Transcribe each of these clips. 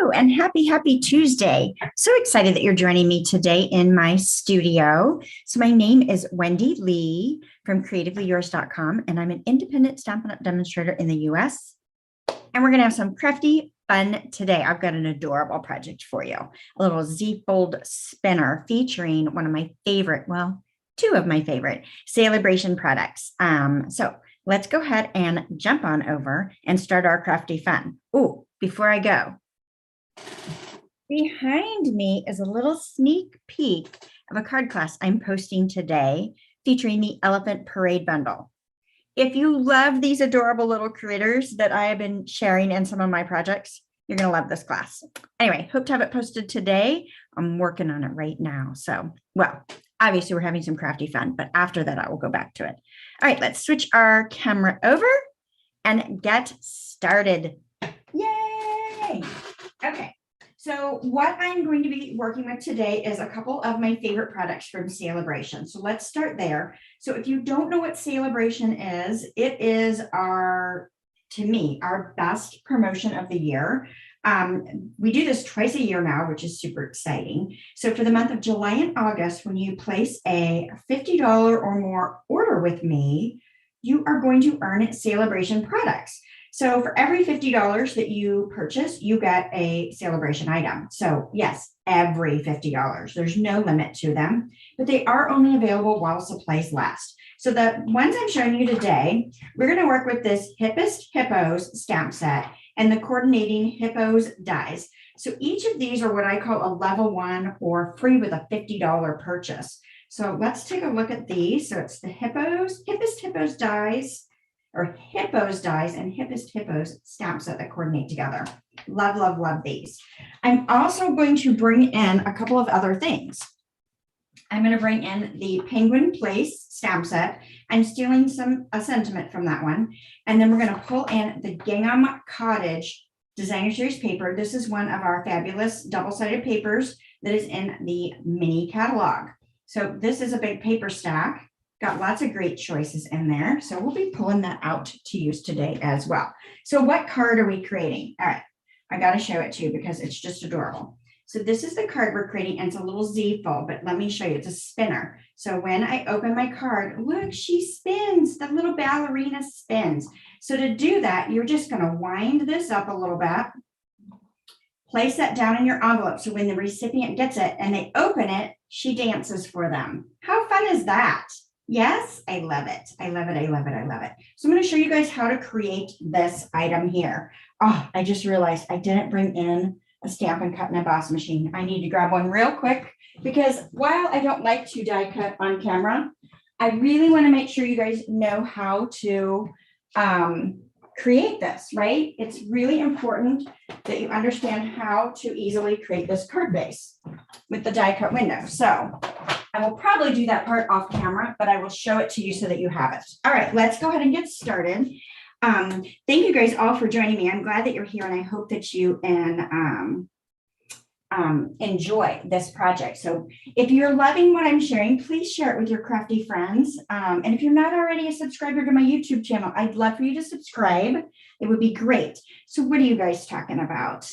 Hello and happy Tuesday. So excited that you're joining me today in my studio. So my name is Wendy Lee from creativelyyours.com, and I'm an independent Stampin' Up! Demonstrator in the US. And we're going to have some crafty fun today. I've got an adorable project for you, a little Z-fold spinner featuring one of my favorite, well, two of my favorite Celebration products. So let's go ahead and jump on over and start our crafty fun. Oh, before I go, behind me is a little sneak peek of a card class I'm posting today featuring the Elephant Parade Bundle. If you love these adorable little critters that I have been sharing in some of my projects, you're going to love this class. Anyway, hope to have it posted today. I'm working on it right now. So, well, obviously we're having some crafty fun, but after that, I will go back to it. All right, let's switch our camera over and get started. Yay! Okay. So what I'm going to be working with today is a couple of my favorite products from Celebration. So let's start there. So if you don't know what Celebration is, it is to me, our best promotion of the year. We do this twice a year now, which is super exciting. So for the month of July and August, when you place a $50 or more order with me, you are going to earn Celebration products. So for every $50 that you purchase, you get a Celebration item. So yes, every $50. There's no limit to them, but they are only available while supplies last. So the ones I'm showing you today, we're going to work with this Hippest Hippos stamp set and the coordinating Hippos dies. So each of these are what I call a level 1 or free with a $50 purchase. So let's take a look at these. So it's the Hippest Hippos dies, or Hippos dies and Hippest Hippos stamp set that coordinate together. Love, love, love these. I'm also going to bring in a couple of other things. I'm going to bring in the Penguin Place stamp set. I'm stealing a sentiment from that one. And then we're going to pull in the Gingham Cottage Designer Series paper. This is one of our fabulous double-sided papers that is in the mini catalog. So this is a big paper stack. Got lots of great choices in there. So we'll be pulling that out to use today as well. So what card are we creating? All right, I got to show it to you because it's just adorable. So this is the card we're creating, and it's a little Z fold, but let me show you. It's a spinner. So when I open my card, look, she spins. The little ballerina spins. So to do that, you're just going to wind this up a little bit. Place that down in your envelope. So when the recipient gets it and they open it, she dances for them. How fun is that? Yes, I love it. I love it. I love it. I love it. So I'm going to show you guys how to create this item here. Oh, I just realized I didn't bring in a stamp and cut and emboss machine. I need to grab one real quick because while I don't like to die cut on camera, I really want to make sure you guys know how to create this, right? It's really important that you understand how to easily create this card base with the die cut window. So I will probably do that part off camera, but I will show it to you so that you have it. All right, let's go ahead and get started. Thank you guys all for joining me. I'm glad that you're here, and I hope that you enjoy this project. So if you're loving what I'm sharing, please share it with your crafty friends. And if you're not already a subscriber to my YouTube channel, I'd love for you to subscribe. It would be great. So what are you guys talking about?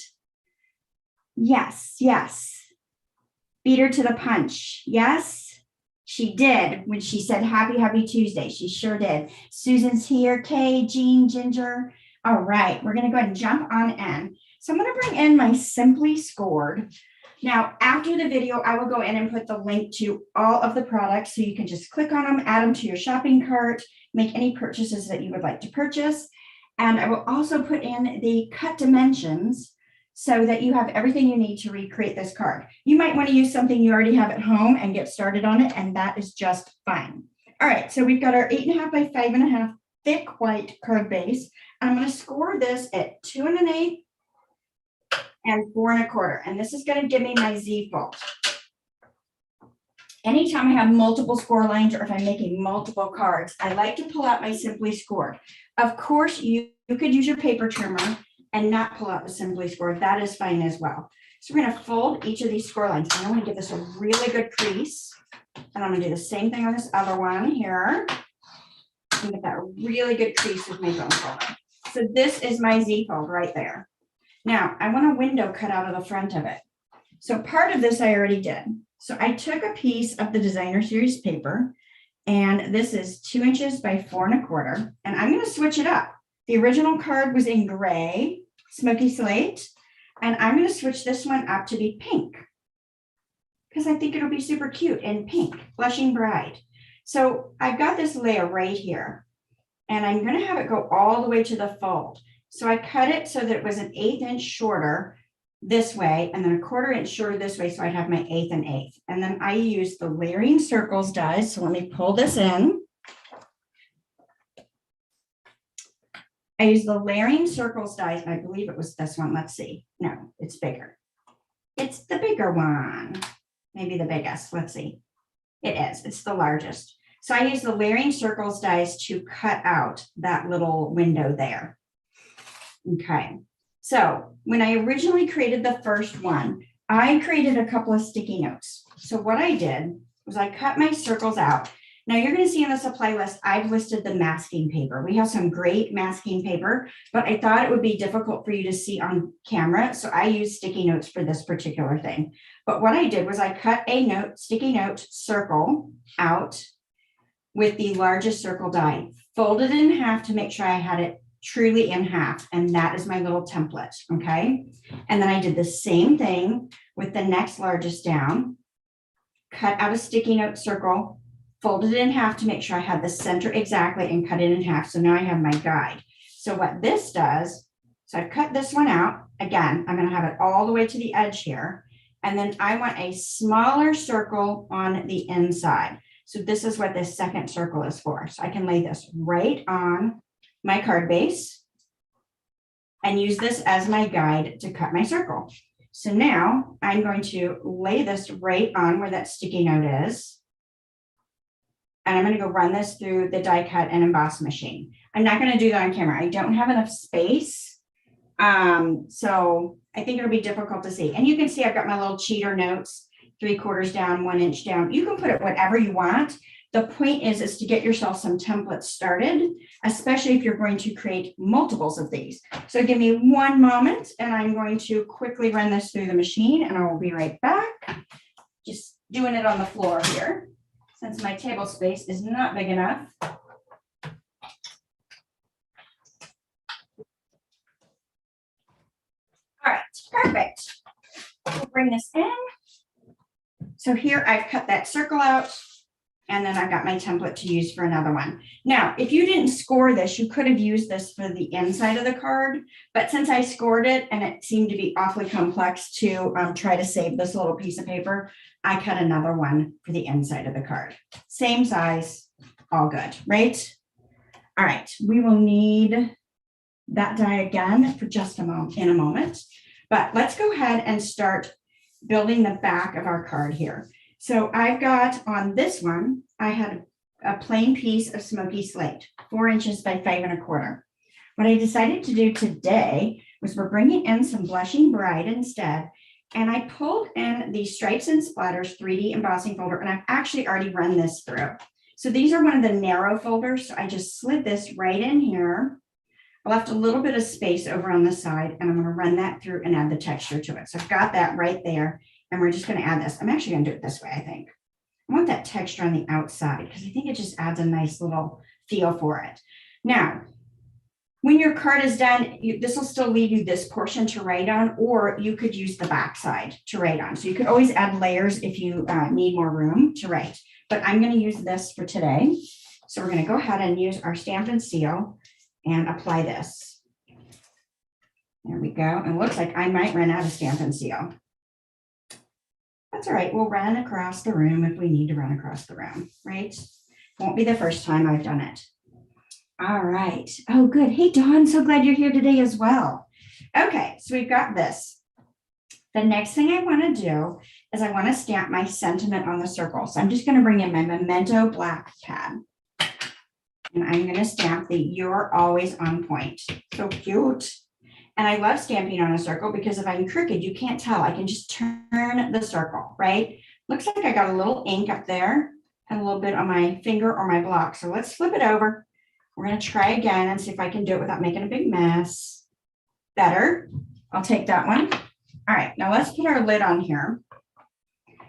Yes, yes. Beat her to the punch. Yes, she did when she said happy Tuesday. She sure did. Susan's here. Kay, Jean, Ginger. All right, we're going to go ahead and jump on in. So I'm going to bring in my Simply Scored. Now, after the video, I will go in and put the link to all of the products so you can just click on them, add them to your shopping cart, make any purchases that you would like to purchase. And I will also put in the cut dimensions so that you have everything you need to recreate this card. You might want to use something you already have at home and get started on it, and that is just fine. All right, so we've got our 8.5 by 5.5 thick white card base. I'm going to score this at 2 1/8 and 4 1/4, and this is going to give me my Z fold. Anytime I have multiple score lines or if I'm making multiple cards, I like to pull out my Simply Scored. Of course, you could use your paper trimmer and not pull out the Simply Scored. That is fine as well. So we're going to fold each of these score lines. And I'm going to give this a really good crease. And I'm going to do the same thing on this other one here. And get that really good crease with my bone folder. So this is my Z fold right there. Now I want a window cut out of the front of it. So part of this I already did. So I took a piece of the designer series paper, and this is 2 inches by 4 1/4, and I'm going to switch it up. The original card was in gray, smoky slate, and I'm going to switch this one up to be pink because I think it'll be super cute in pink, blushing bride. So I've got this layer right here, and I'm going to have it go all the way to the fold. So I cut it so that it was an 1/8 inch shorter this way, and then a 1/4 inch shorter this way, so I'd have my 1/8 and 1/8. And then I use the layering circles dies. So let me pull this in. I use the layering circles dies. I believe it was this one. Let's see. No, it's bigger. It's the bigger one. Maybe the biggest. Let's see. It is. It's the largest. So I use the layering circles dies to cut out that little window there. Okay. So when I originally created the first one, I created a couple of sticky notes. So what I did was I cut my circles out. Now you're going to see in the supply list, I've listed the masking paper. We have some great masking paper, but I thought it would be difficult for you to see on camera. So I used sticky notes for this particular thing. But what I did was I cut a sticky note circle out with the largest circle die, folded it in half to make sure I had it truly in half, and that is my little template. Okay, and then I did the same thing with the next largest down, cut out a sticky note circle, folded it in half to make sure I had the center exactly, and cut it in half. So now I have my guide. So what this does, so I've cut this one out again. I'm going to have it all the way to the edge here, and then I want a smaller circle on the inside. So this is what this second circle is for. So I can lay this right on my card base and use this as my guide to cut my circle. So now I'm going to lay this right on where that sticky note is. And I'm going to go run this through the die cut and emboss machine. I'm not going to do that on camera. I don't have enough space. So I think it'll be difficult to see. And you can see I've got my little cheater notes, 3/4 down, 1 inch down. You can put it whatever you want. The point is to get yourself some templates started, especially if you're going to create multiples of these. So give me one moment, and I'm going to quickly run this through the machine, and I will be right back. Just doing it on the floor here, since my table space is not big enough. All right, perfect. We'll bring this in. So here I've cut that circle out, and then I've got my template to use for another one. Now, if you didn't score this, you could have used this for the inside of the card, but since I scored it and it seemed to be awfully complex to try to save this little piece of paper, I cut another one for the inside of the card. Same size, all good, right? All right, we will need that die again for just a moment, but let's go ahead and start building the back of our card here. So I've got on this one, I had a plain piece of smoky slate, 4 inches by 5 1/4. What I decided to do today was we're bringing in some blushing bride instead. And I pulled in the Stripes and Splatters 3D embossing folder, and I've actually already run this through. So these are one of the narrow folders. So I just slid this right in here. I left a little bit of space over on the side, and I'm going to run that through and add the texture to it. So I've got that right there. And we're just going to add this. I'm actually going to do it this way, I think. I want that texture on the outside because I think it just adds a nice little feel for it. Now, when your card is done, this will still leave you this portion to write on, or you could use the back side to write on. So you could always add layers if you need more room to write. But I'm going to use this for today. So we're going to go ahead and use our stamp and seal and apply this. There we go. And it looks like I might run out of stamp and seal. That's all right. We'll run across the room if we need to run across the room, right? Won't be the first time I've done it. All right. Oh, good. Hey, Dawn, so glad you're here today as well. Okay, so we've got this. The next thing I want to do is I want to stamp my sentiment on the circle. So I'm just going to bring in my Memento black pad. And I'm going to stamp the "You're always on point." So cute. And I love stamping on a circle because if I'm crooked, you can't tell. I can just turn the circle, right? Looks like I got a little ink up there and a little bit on my finger or my block. So let's flip it over. We're going to try again and see if I can do it without making a big mess. Better. I'll take that one. All right, now let's put our lid on here.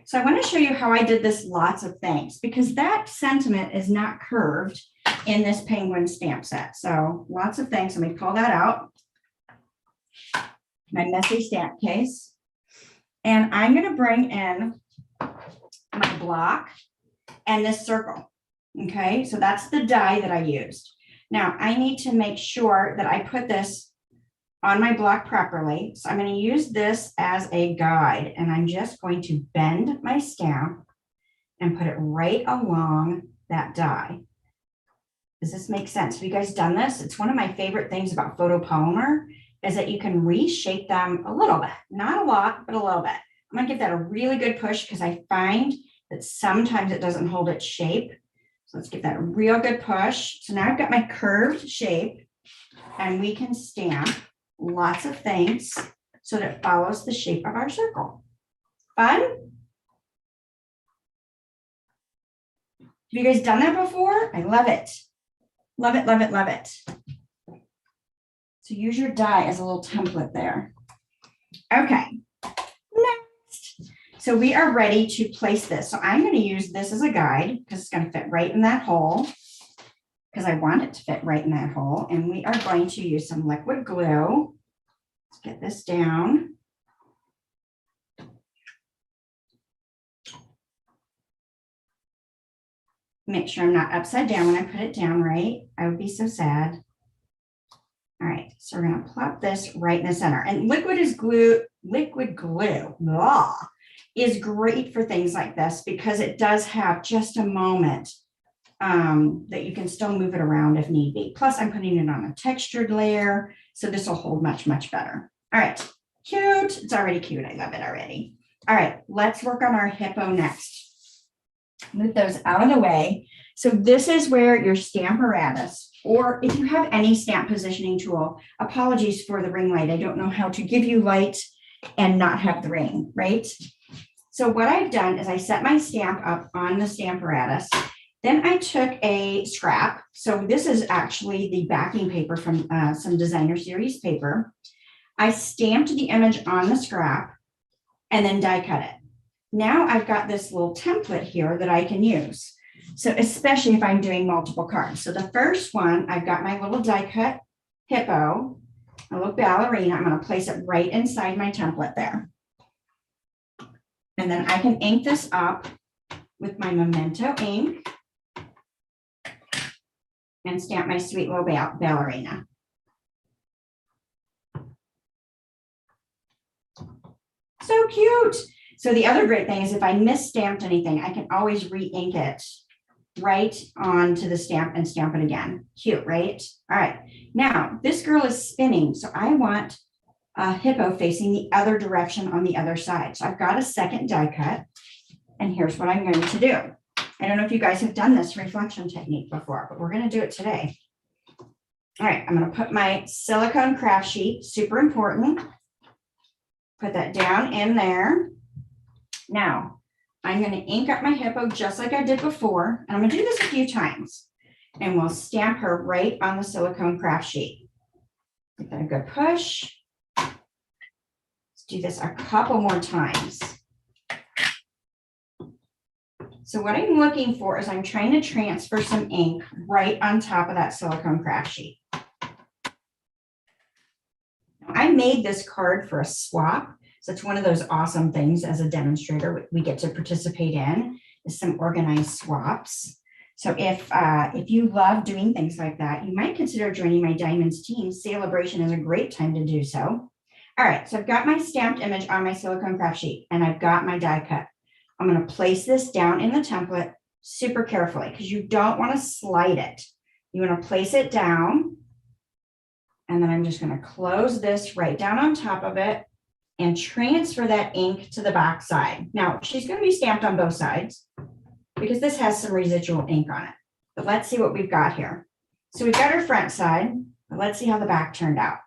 So I want to show you how I did this lots of things because that sentiment is not curved in this penguin stamp set. So lots of things. Let me pull that out. My messy stamp case. And I'm going to bring in my block and this circle. Okay, so that's the die that I used. Now I need to make sure that I put this on my block properly. So I'm going to use this as a guide, and I'm just going to bend my stamp and put it right along that die. Does this make sense? Have you guys done this? It's one of my favorite things about photopolymer is that you can reshape them a little bit, not a lot, but a little bit. I'm going to give that a really good push because I find that sometimes it doesn't hold its shape. So let's give that a real good push. So now I've got my curved shape, and we can stamp lots of things so that it follows the shape of our circle. Fun? Have you guys done that before? I love it. Love it, love it, love it. So use your die as a little template there. Okay, next. So we are ready to place this. So I'm going to use this as a guide because it's going to fit right in that hole because I want it to fit right in that hole. And we are going to use some liquid glue. Let's get this down. Make sure I'm not upside down when I put it down, right? I would be so sad. All right, so we're going to plop this right in the center. And liquid glue blah, is great for things like this because it does have just a moment that you can still move it around if need be. Plus, I'm putting it on a textured layer, so this will hold much, much better. All right, cute. It's already cute. I love it already. All right, let's work on our hippo next. Move those out of the way. So this is where your Stamparatus, or if you have any stamp positioning tool, apologies for the ring light. I don't know how to give you light and not have the ring, right? So what I've done is I set my stamp up on the Stamparatus. Then I took a scrap. So this is actually the backing paper from some designer series paper. I stamped the image on the scrap and then die cut it. Now I've got this little template here that I can use. So especially if I'm doing multiple cards. So the first one, I've got my little die cut hippo, a little ballerina. I'm going to place it right inside my template there. And then I can ink this up with my Memento ink and stamp my sweet little ballerina. So cute. So the other great thing is if I misstamped anything, I can always re-ink it right onto the stamp and stamp it again. Cute, right? All right. Now, this girl is spinning, so I want a hippo facing the other direction on the other side. So I've got a second die cut, and here's what I'm going to do. I don't know if you guys have done this reflection technique before, but we're going to do it today. All right, I'm going to put my silicone craft sheet, super important. Put that down in there. Now, I'm going to ink up my hippo just like I did before, and I'm going to do this a few times, and we'll stamp her right on the silicone craft sheet. Give that a good push. Let's do this a couple more times. So what I'm looking for is I'm trying to transfer some ink right on top of that silicone craft sheet. I made this card for a swap. So it's one of those awesome things as a demonstrator we get to participate in is some organized swaps. So if you love doing things like that, you might consider joining my Diamonds team. Celebration is a great time to do so. All right, so I've got my stamped image on my silicone craft sheet and I've got my die cut. I'm going to place this down in the template super carefully because you don't want to slide it. You want to place it down. And then I'm just going to close this right down on top of it and transfer that ink to the back side. Now, she's going to be stamped on both sides because this has some residual ink on it. But let's see what we've got here. So we've got our front side, but let's see how the back turned out.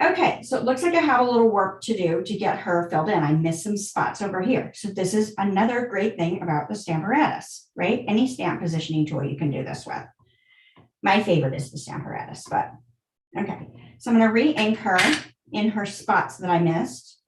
Okay, so it looks like I have a little work to do to get her filled in. I missed some spots over here. So this is another great thing about the Stamparatus, right? Any stamp positioning tool you can do this with. My favorite is the Stamparatus, but okay. So I'm going to re-ink her in her spots that I missed.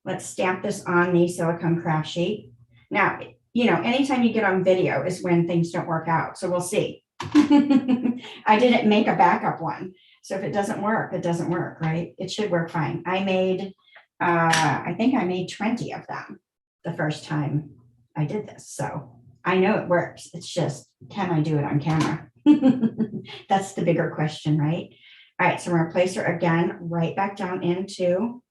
Let's stamp this on the silicone craft sheet. Now, you know, anytime you get on video is when things don't work out. So we'll see. I didn't make a backup one. So if it doesn't work, it doesn't work, right? It should work fine. I made, I think I made 20 of them the first time I did this. So I know it works. It's just, can I do it on camera? That's the bigger question, right? All right, so we're gonna place her again right back down into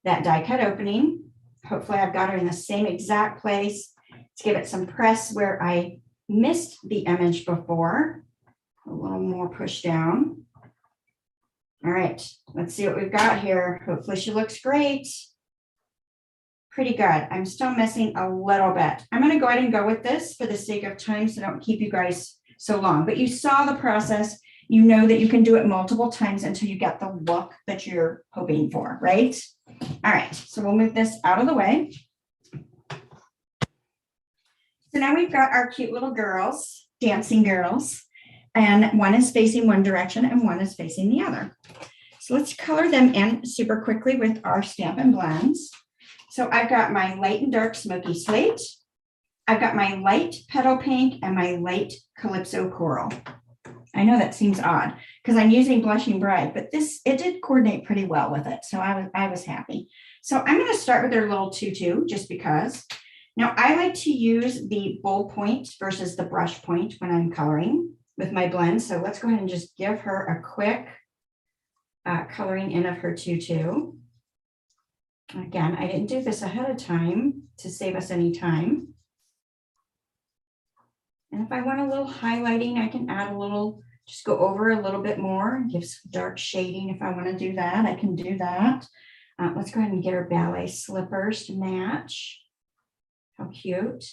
that die cut opening. Hopefully I've got her in the same exact place. Let's give it some press where I missed the image before. A little more push down. All right, let's see what we've got here. Hopefully she looks great. Pretty good. I'm still missing a little bit. I'm going to go ahead and go with this for the sake of time so I don't keep you guys so long. But you saw the process. You know that you can do it multiple times until you get the look that you're hoping for, right? All right, so we'll move this out of the way. So now we've got our cute little girls, dancing girls, and one is facing one direction and one is facing the other. So let's color them in super quickly with our Stampin' Blends. So I've got my light and dark Smoky Slate. I've got my light Petal Pink and my light Calypso Coral. I know that seems odd because I'm using Blushing Bride, but it did coordinate pretty well with it. So I was happy. So I'm going to start with their little tutu just because. Now I like to use the bold point versus the brush point when I'm coloring with my blend. So let's go ahead and just give her a quick coloring in of her tutu. Again, I didn't do this ahead of time to save us any time. And if I want a little highlighting, I can add a little, just go over a little bit more, give some dark shading. If I want to do that, I can do that. Let's go ahead and get her ballet slippers to match. How cute.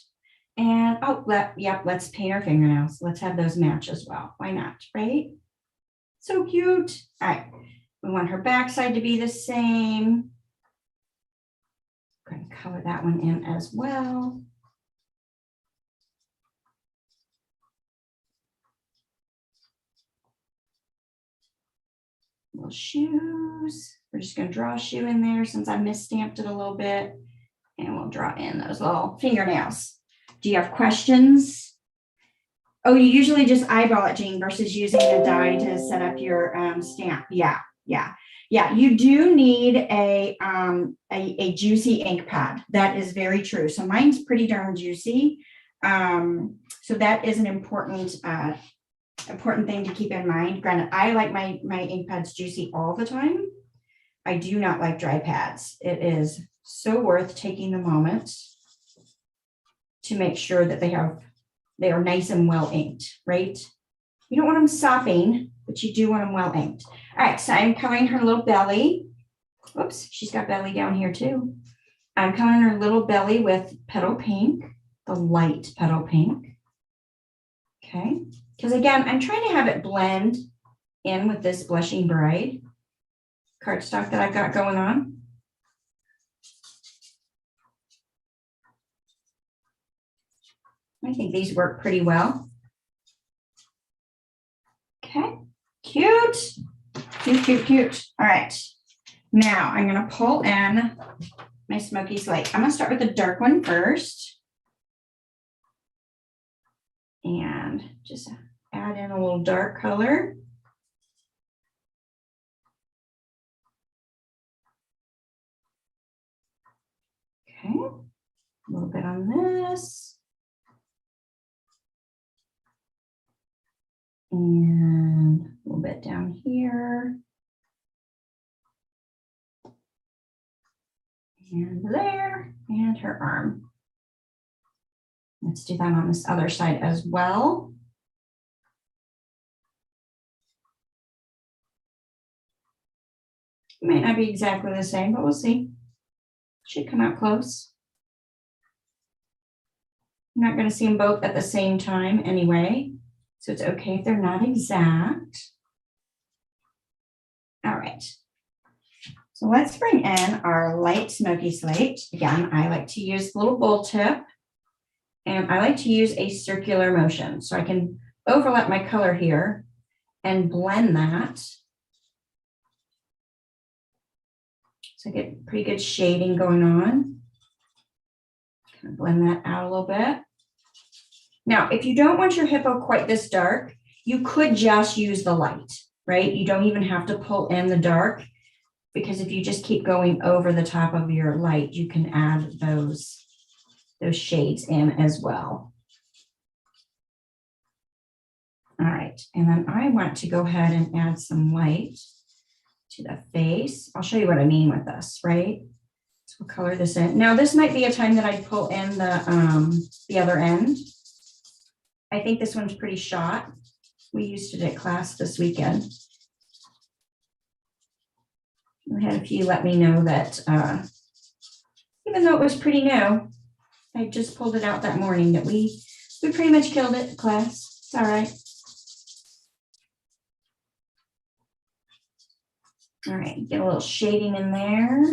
And, oh, let's paint our fingernails. Let's have those match as well. Why not, right? So cute. All right. We want her backside to be the same. I'm going to color that one in as well. Little shoes. We're just going to draw a shoe in there since I misstamped it a little bit. And we'll draw in those little fingernails. Do you have questions? Oh, you usually just eyeball it, Jean, versus using the die to set up your stamp. Yeah. You do need a juicy ink pad. That is very true. So mine's pretty darn juicy. So that is an important thing to keep in mind. Granted, I like my ink pads juicy all the time. I do not like dry pads. It is so worth taking the moment to make sure that they are nice and well inked, right? You don't want them sopping, but you do want them well inked. All right, so I'm coloring her little belly. Whoops, she's got belly down here too. I'm coloring her little belly with Petal Pink, the light Petal Pink. Okay, because again, I'm trying to have it blend in with this Blushing Bride cardstock that I've got going on. I think these work pretty well. Okay, cute. All right, now I'm going to pull in my Smoky Slate. I'm going to start with the dark one first. And just add in a little dark color. Okay, a little bit on this. And a little bit down here. And there, and her arm. Let's do that on this other side as well. It might not be exactly the same, but we'll see. Should come out close. I'm not going to see them both at the same time anyway. So it's okay if they're not exact. All right. So let's bring in our light Smoky Slate. Again, I like to use the little bowl tip. And I like to use a circular motion. So I can overlap my color here and blend that So I get pretty good shading going on. Kind of blend that out a little bit. Now, if you don't want your hippo quite this dark, you could just use the light, right? You don't even have to pull in the dark, because if you just keep going over the top of your light, you can add those shades in as well. All right, and then I want to go ahead and add some light to the face. I'll show you what I mean with this, right? So we'll color this in. Now, this might be a time that I pull in the other end. I think this one's pretty shot. We used it at class this weekend. We had a few let me know that even though it was pretty new, I just pulled it out that morning, that we pretty much killed it, class. It's all right. All right, get a little shading in there.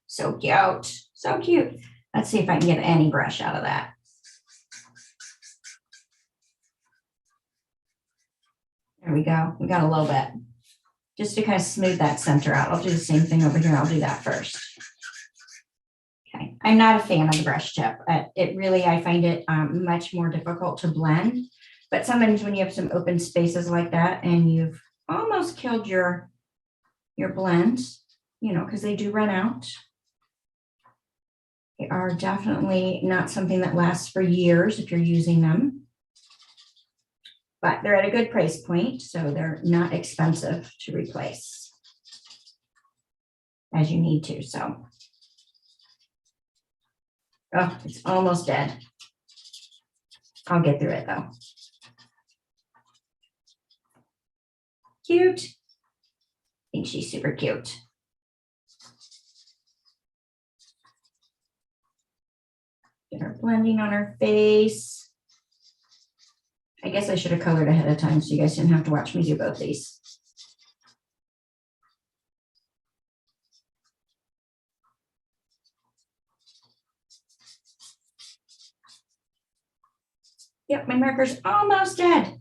So cute, so cute. Let's see if I can get any brush out of that. There we go. We got a little bit. Just to kind of smooth that center out. I'll do the same thing over here. I'll do that first. Okay. I'm not a fan of the brush tip. It really, I find it much more difficult to blend. But sometimes when you have some open spaces like that and you've almost killed your blend, you know, because they do run out. They are definitely not something that lasts for years if you're using them. But they're at a good price point, so they're not expensive to replace as you need to. So, oh, it's almost dead. I'll get through it though. Cute. I think she's super cute. Get her blending on her face. I guess I should have colored ahead of time so you guys didn't have to watch me do both these. Yep, my marker's almost dead.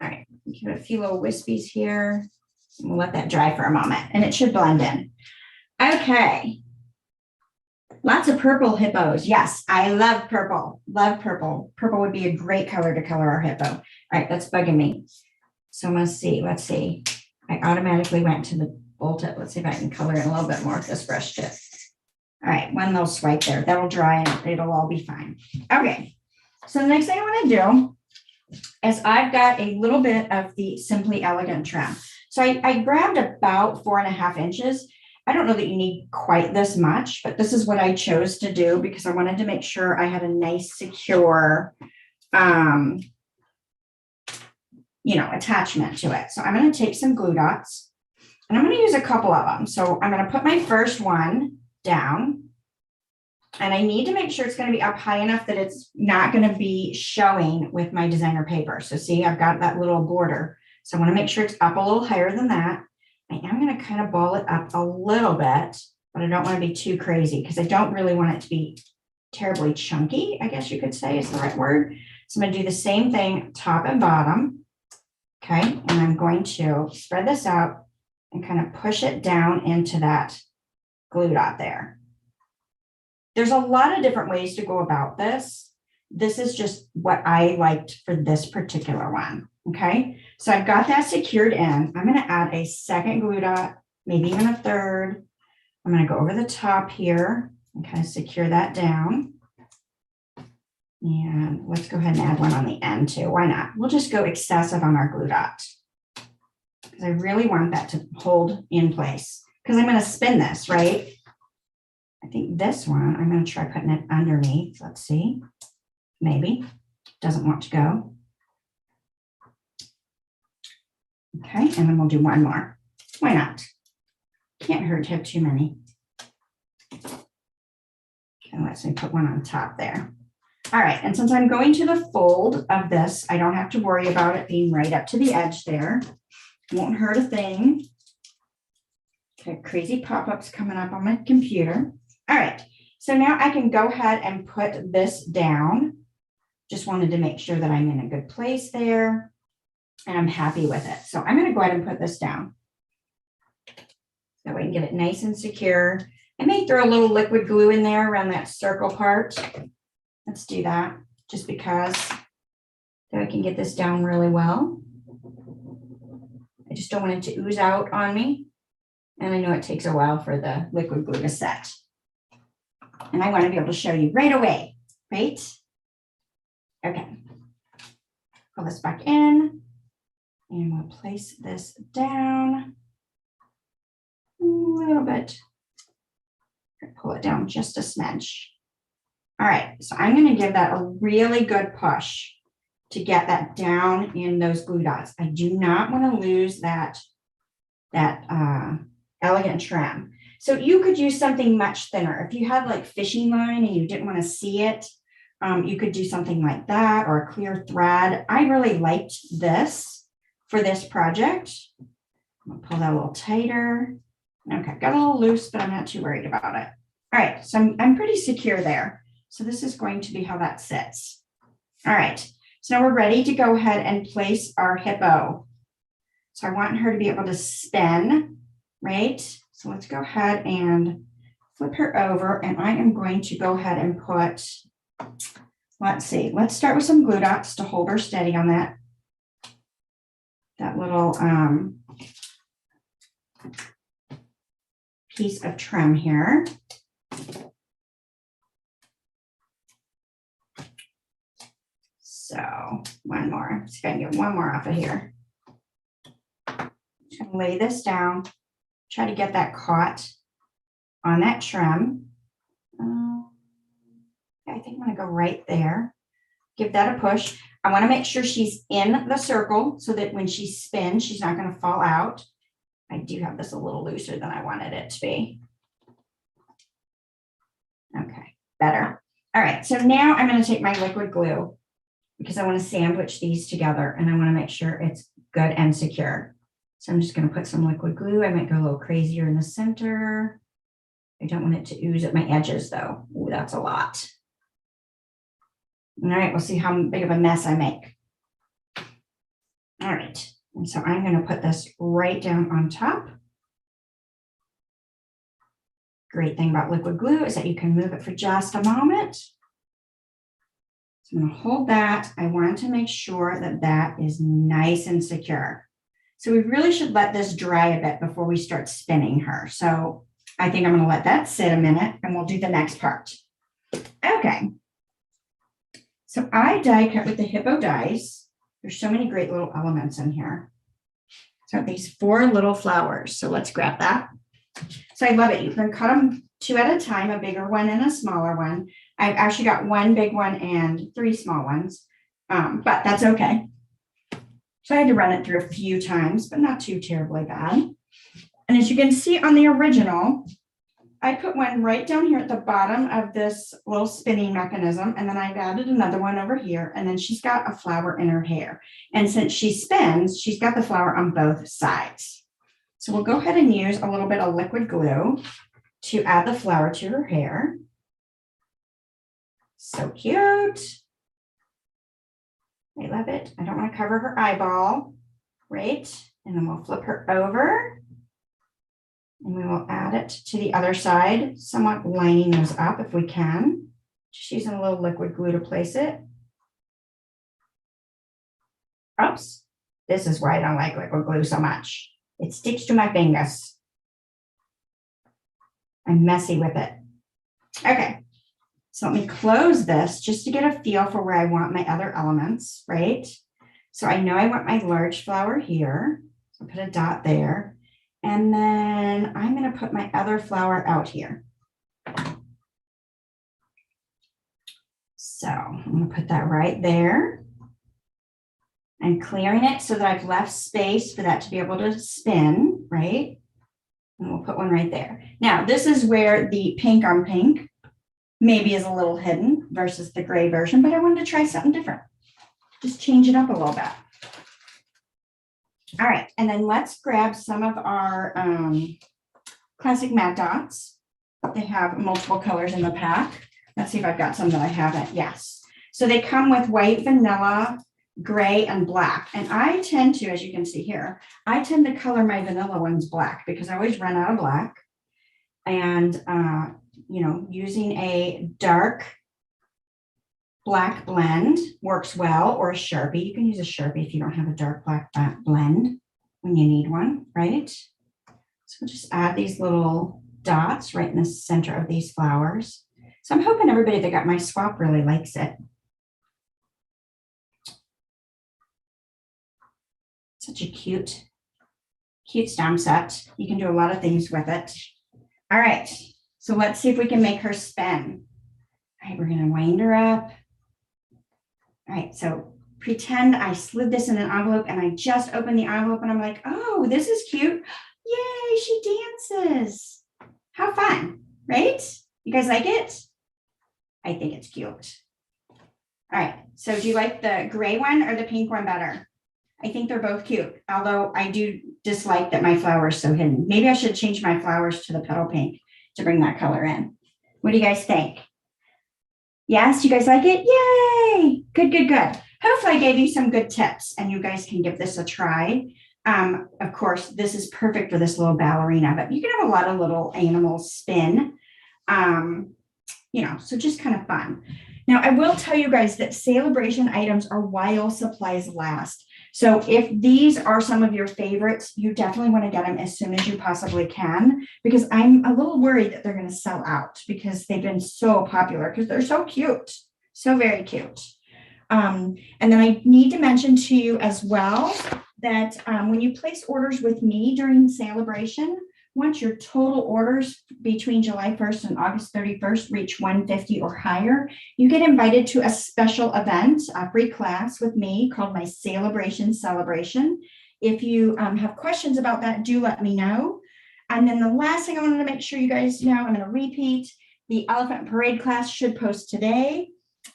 All right, give it a few little wispies here. And we'll let that dry for a moment and it should blend in. Okay. Lots of purple hippos. Yes, I love purple. Love purple. Purple would be a great color to color our hippo. All right, that's bugging me. So let's see. Let's see. I automatically went to the bowl tip. Let's see if I can color in a little bit more with this brush tip. All right, one little swipe there. That'll dry and it'll all be fine. Okay. So the next thing I want to do is I've got a little bit of the Simply Elegant trim. So I grabbed about 4.5 inches. I don't know that you need quite this much, but this is what I chose to do because I wanted to make sure I had a nice, secure, attachment to it. So I'm going to take some glue dots and I'm going to use a couple of them. So I'm going to put my first one down and I need to make sure it's going to be up high enough that it's not going to be showing with my designer paper. So see, I've got that little border. So I want to make sure it's up a little higher than that. I am going to kind of ball it up a little bit, but I don't want to be too crazy because I don't really want it to be terribly chunky, I guess you could say is the right word. So I'm going to do the same thing top and bottom. Okay. And I'm going to spread this out and kind of push it down into that glue dot there. There's a lot of different ways to go about this. This is just what I liked for this particular one. Okay, so I've got that secured in. I'm going to add a second glue dot, maybe even a third. I'm going to go over the top here and kind of secure that down. And let's go ahead and add one on the end too. Why not? We'll just go excessive on our glue dot because I really want that to hold in place because I'm going to spin this, right? I think this one, I'm going to try putting it underneath. Let's see. Maybe. Doesn't want to go. Okay, and then we'll do one more. Why not? Can't hurt to have too many. And let's put one on top there. All right, and since I'm going to the fold of this, I don't have to worry about it being right up to the edge there. Won't hurt a thing. Okay, crazy pop-ups coming up on my computer. All right, so now I can go ahead and put this down. Just wanted to make sure that I'm in a good place there. And I'm happy with it. So I'm going to go ahead and put this down. That way I can get it nice and secure. I may throw a little liquid glue in there around that circle part. Let's do that just because so I can get this down really well. I just don't want it to ooze out on me. And I know it takes a while for the liquid glue to set. And I want to be able to show you right away, right? Okay. Pull this back in. And we'll place this down a little bit. Pull it down just a smidge. All right, so I'm going to give that a really good push to get that down in those glue dots. I do not want to lose that elegant trim. So you could use something much thinner. If you had like fishing line and you didn't want to see it, you could do something like that or a clear thread. I really liked this for this project. I'm gonna pull that a little tighter. Okay, got a little loose, but I'm not too worried about it. All right, so I'm pretty secure there. So this is going to be how that sits. All right, so now we're ready to go ahead and place our hippo. So I want her to be able to spin, right? So let's go ahead and flip her over, and I am going to go ahead and put, let's see, let's start with some glue dots to hold her steady on that little piece of trim here. So one more, see if I can get one more off of here. Just gonna lay this down, try to get that caught on that trim. I think I'm gonna go right there. Give that a push. I wanna make sure she's in the circle so that when she spins, she's not gonna fall out. I do have this a little looser than I wanted it to be. Okay, better. All right, so now I'm gonna take my liquid glue because I wanna sandwich these together and I wanna make sure it's good and secure. So I'm just gonna put some liquid glue. I might go a little crazier in the center. I don't want it to ooze at my edges though. Ooh, that's a lot. All right, we'll see how big of a mess I make. All right, and so I'm gonna put this right down on top. Great thing about liquid glue is that you can move it for just a moment. So I'm gonna hold that. I want to make sure that that is nice and secure. So we really should let this dry a bit before we start spinning her. So I think I'm gonna let that sit a minute and we'll do the next part. Okay. So I die cut with the hippo dies. There's so many great little elements in here. So these 4 little flowers. So let's grab that. So I love it. You can cut them 2 at a time, a bigger one and a smaller one. I've actually got 1 big one and 3 small ones, but that's okay. So I had to run it through a few times, but not too terribly bad. And as you can see on the original, I put one right down here at the bottom of this little spinning mechanism, and then I've added another one over here, and then she's got a flower in her hair. And since she spins, she's got the flower on both sides. So we'll go ahead and use a little bit of liquid glue to add the flower to her hair. So cute. I love it. I don't want to cover her eyeball, right? And then we'll flip her over. And we will add it to the other side, somewhat lining those up if we can. Just using a little liquid glue to place it. Oops, this is why I don't like liquid glue so much. It sticks to my fingers. I'm messy with it. Okay, so let me close this just to get a feel for where I want my other elements, right? So I know I want my large flower here. So put a dot there. And then I'm going to put my other flower out here. So I'm going to put that right there. I'm clearing it so that I've left space for that to be able to spin, right? And we'll put one right there. Now, this is where the pink on pink maybe is a little hidden versus the gray version, but I wanted to try something different. Just change it up a little bit. All right, and then let's grab some of our classic matte dots. They have multiple colors in the pack. Let's see if I've got some that I haven't. Yes. So they come with white, vanilla, gray and black. And I tend to, as you can see here, I tend to color my vanilla ones black because I always run out of black. And, you know, using a dark black blend works well, or a Sharpie. You can use a Sharpie if you don't have a dark black blend when you need one, right? So we'll just add these little dots right in the center of these flowers. So I'm hoping everybody that got my swap really likes it. Such a cute stamp set. You can do a lot of things with it. All right, so let's see if we can make her spin. All right, we're gonna wind her up. All right, so pretend I slid this in an envelope and I just opened the envelope and I'm like, oh, this is cute. Yay, she dances. How fun, right? You guys like it? I think it's cute. All right, so do you like the gray one or the pink one better? I think they're both cute, although I do dislike that my flower is so hidden. Maybe I should change my flowers to the petal pink to bring that color in. What do you guys think? Yes, you guys like it? Yay! Good, good, good. Hopefully I gave you some good tips and you guys can give this a try. Of course, this is perfect for this little ballerina, but you can have a lot of little animals spin, you know, so just kind of fun. Now, I will tell you guys that celebration items are while supplies last. So if these are some of your favorites, you definitely want to get them as soon as you possibly can, because I'm a little worried that they're going to sell out because they've been so popular because they're so cute, so very cute. And then I need to mention to you as well that when you place orders with me during celebration, once your total orders between July 1st and August 31st reach 150 or higher, you get invited to a special event, a free class with me called my Celebration Celebration. If you have questions about that, do let me know. And then the last thing I wanted to make sure you guys know, I'm going to repeat, the Elephant Parade class should post today.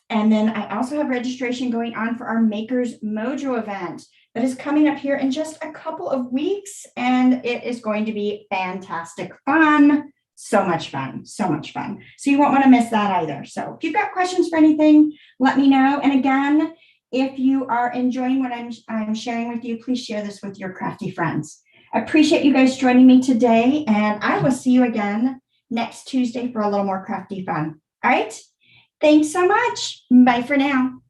And then I also have registration going on for our Makers Mojo event that is coming up here in just a couple of weeks. And it is going to be fantastic fun. So much fun, so much fun. So you won't want to miss that either. So if you've got questions for anything, let me know. And again, if you are enjoying what I'm sharing with you, please share this with your crafty friends. I appreciate you guys joining me today. And I will see you again next Tuesday for a little more crafty fun. All right. Thanks so much. Bye for now.